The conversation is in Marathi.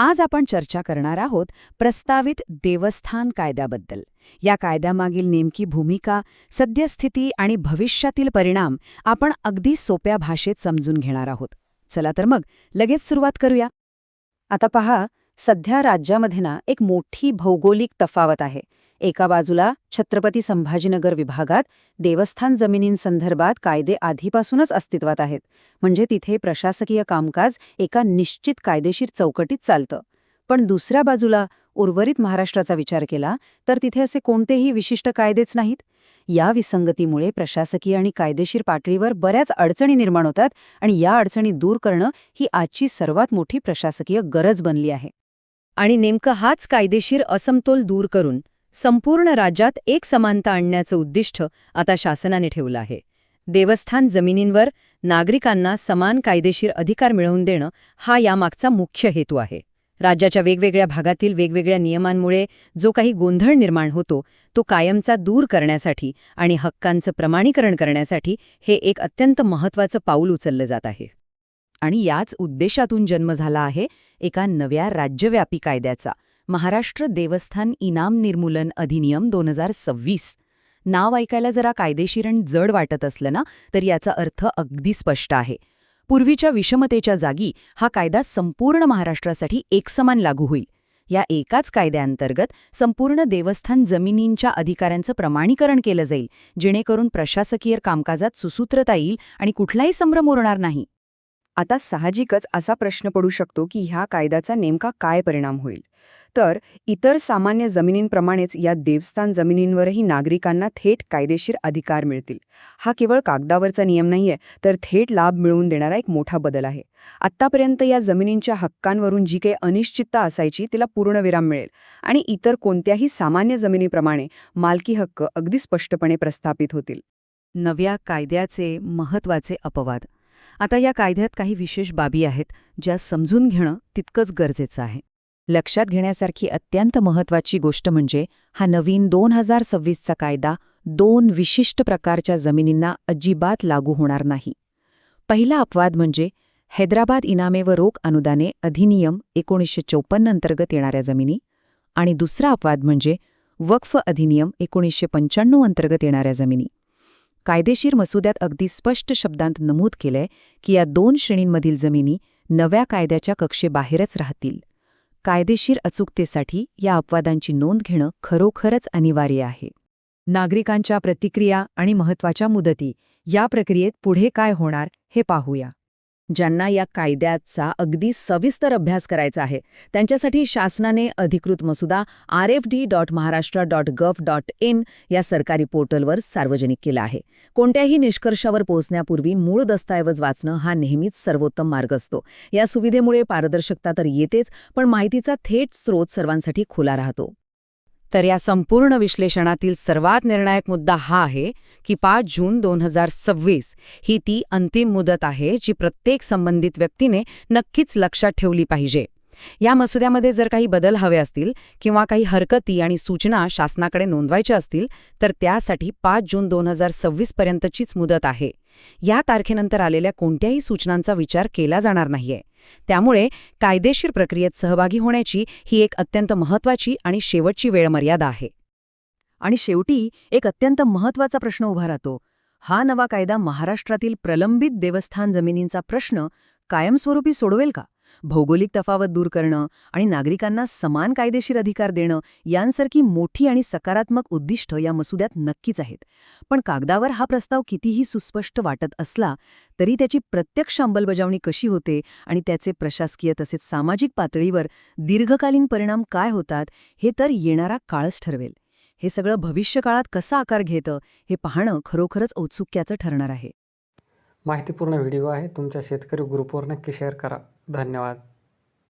आज आपण चर्चा करणार आहोत प्रस्तावित देवस्थान कायद्याबद्दल. या कायद्यामागील नेमकी भूमिका, सद्यस्थिती आणि भविष्यातील परिणाम आपण अगदी सोप्या भाषेत समजून घेणार आहोत. चला तर मग लगेच सुरुवात करूया. आता पहा, सध्या राज्यामध्ये एक मोठी भौगोलिक तफावत आहे. एका बाजूला छत्रपती संभाजीनगर विभागात देवस्थान जमिनींसंदर्भात कायदे आधीपासूनच अस्तित्वात आहेत. म्हणजे तिथे प्रशासकीय कामकाज एका निश्चित कायदेशीर चौकटीत चालतं. पण दुसऱ्या बाजूला उर्वरित महाराष्ट्राचा विचार केला तर तिथे असे कोणतेही विशिष्ट कायदेच नाहीत. या विसंगतीमुळे प्रशासकीय आणि कायदेशीर पातळीवर बऱ्याच अडचणी निर्माण होतात आणि या अडचणी दूर करणं ही आजची सर्वात मोठी प्रशासकीय गरज बनली आहे. आणि नेमकं हाच कायदेशीर असमतोल दूर करून संपूर्ण राज्यात एक समानता आणण्याचं उद्दिष्ट आता शासनाने ठेवलं आहे. देवस्थान जमिनींवर नागरिकांना समान कायदेशीर अधिकार मिळवून देणं हा यामागचा मुख्य हेतू आहे. राज्याच्या वेगवेगळ्या भागातील वेगवेगळ्या नियमांमुळे जो काही गोंधळ निर्माण होतो तो कायमचा दूर करण्यासाठी आणि हक्कांचं प्रमाणीकरण करण्यासाठी हे एक अत्यंत महत्त्वाचं पाऊल उचललं जात आहे. आणि याच उद्देशातून जन्म झाला आहे एका नव्या राज्यव्यापी कायद्याचा, महाराष्ट्र देवस्थान इनाम निर्मूलन अधिनियम 2026. नाव ऐकायला जरा कायदेशीर आणि जड वाटत असलं ना, तर याचा अर्थ अगदी स्पष्ट आहे. पूर्वीच्या विषमतेच्या जागी हा कायदा संपूर्ण महाराष्ट्रासाठी एकसमान लागू होईल. या एकाच कायद्याअंतर्गत संपूर्ण देवस्थान जमिनींच्या अधिकारांचं प्रमाणीकरण केलं जाईल, जेणेकरून प्रशासकीय कामकाजात सुसूत्रता येईल आणि कुठलाही संभ्रम उरणार नाही. आता साहजिकच असा प्रश्न पडू शकतो की ह्या कायद्याचा नेमका काय परिणाम होईल. तर इतर सामान्य जमिनींप्रमाणेच या देवस्थान जमिनींवरही नागरिकांना थेट कायदेशीर अधिकार मिळतील. हा केवळ कागदावरचा नियम नाहीये, तर थेट लाभ मिळवून देणारा एक मोठा बदल आहे. आत्तापर्यंत या जमिनींच्या हक्कांवरून जी काही अनिश्चितता असायची तिला पूर्णविराम मिळेल आणि इतर कोणत्याही सामान्य जमिनीप्रमाणे मालकी हक्क अगदी स्पष्टपणे प्रस्थापित होतील. नव्या कायद्याचे महत्त्वाचे अपवाद. आता या कायद्यात काही विशेष बाबी आहेत ज्या समजून घेणं तितकंच गरजेचं आहे. लक्षात घेण्यासारखी अत्यंत महत्त्वाची गोष्ट म्हणजे हा नवीन 2026चा कायदा 2 विशिष्ट प्रकारच्या जमिनींना अजिबात लागू होणार नाही. पहिला अपवाद म्हणजे हैदराबाद इनामे व रोख अनुदाने अधिनियम 1954 अंतर्गत येणाऱ्या जमिनी, आणि दुसरा अपवाद म्हणजे वक्फ अधिनियम 1995 अंतर्गत येणाऱ्या जमिनी. कायदेशीर मसुद्यात अगदी स्पष्ट शब्दांत नमूद केलंय की या 2 श्रेणींमधील जमिनी नव्या कायद्याच्या कक्षेबाहेरच राहतील. कायदेशीर अचूकतेसाठी या अपवादांची नोंद घेणं खरोखरच अनिवार्य आहे. नागरिकांच्या प्रतिक्रिया आणि महत्त्वाच्या मुदती, या प्रक्रियेत पुढे काय होणार हे पाहूया. ज्यांना या कायद्याचा अगदी सविस्तर अभ्यास करायचा आहे त्यांच्यासाठी शासनाने अधिकृत मसुदा rfd.maharashtra.gov.in या सरकारी पोर्टलवर सार्वजनिक केला आहे. कोणत्याही निष्कर्षावर पोहोचण्यापूर्वी मूळ दस्तऐवज वाचणं हा नेहमीच सर्वोत्तम मार्ग असतो. या सुविधेमुळे पारदर्शकता तर येतेच, पण माहितीचा थेट स्रोत सर्वांसाठी खुला राहतो. तर या संपूर्ण विश्लेषणातील सर्वात निर्णायक मुद्दा हा आहे की 5 जून 2026 ही ती अंतिम मुदत आहे जी प्रत्येक संबंधित व्यक्तीने नक्कीच लक्षात ठेवली पाहिजे. या मसुद्यामध्ये जर काही बदल हवे असतील किंवा काही हरकती आणि सूचना शासनाकडे नोंदवायच्या असतील तर त्यासाठी 5 जून 2026 पर्यंतचीच मुदत आहे. या तारखेनंतर आलेल्या कोणत्याही सूचनांचा विचार केला जाणार नाहीये. त्यामुळे कायदेशीर प्रक्रियेत सहभागी होण्याची ही एक अत्यंत महत्त्वाची आणि शेवटची वेळ मर्यादा आहे. आणि शेवटी एक अत्यंत महत्त्वाचा प्रश्न उभा राहतो. हा नवा कायदा महाराष्ट्रातील प्रलंबित देवस्थान जमिनींचा प्रश्न कायमस्वरूपी सोडवेल का? भौगोलिक तफावत दूर करणं आणि नागरिकांना समान कायदेशीर अधिकार देणं यांसारखी मोठी आणि सकारात्मक उद्दिष्ट या मसुद्यात नक्कीच आहेत. पण कागदावर हा प्रस्ताव कितीही सुस्पष्ट वाटत असला तरी त्याची प्रत्यक्ष अंमलबजावणी कशी होते आणि त्याचे प्रशासकीय तसेच सामाजिक पातळीवर दीर्घकालीन परिणाम काय होतात हे तर येणारा काळच ठरवेल. हे सगळं भविष्यकाळात कसा आकार घेतं हे पाहणं खरोखरच औत्सुक्याचं ठरणार आहे. माहितीपूर्ण व्हिडिओ आहे. तुमच्या शेतकरी ग्रुपवर नक्की शेअर करा. धन्यवाद.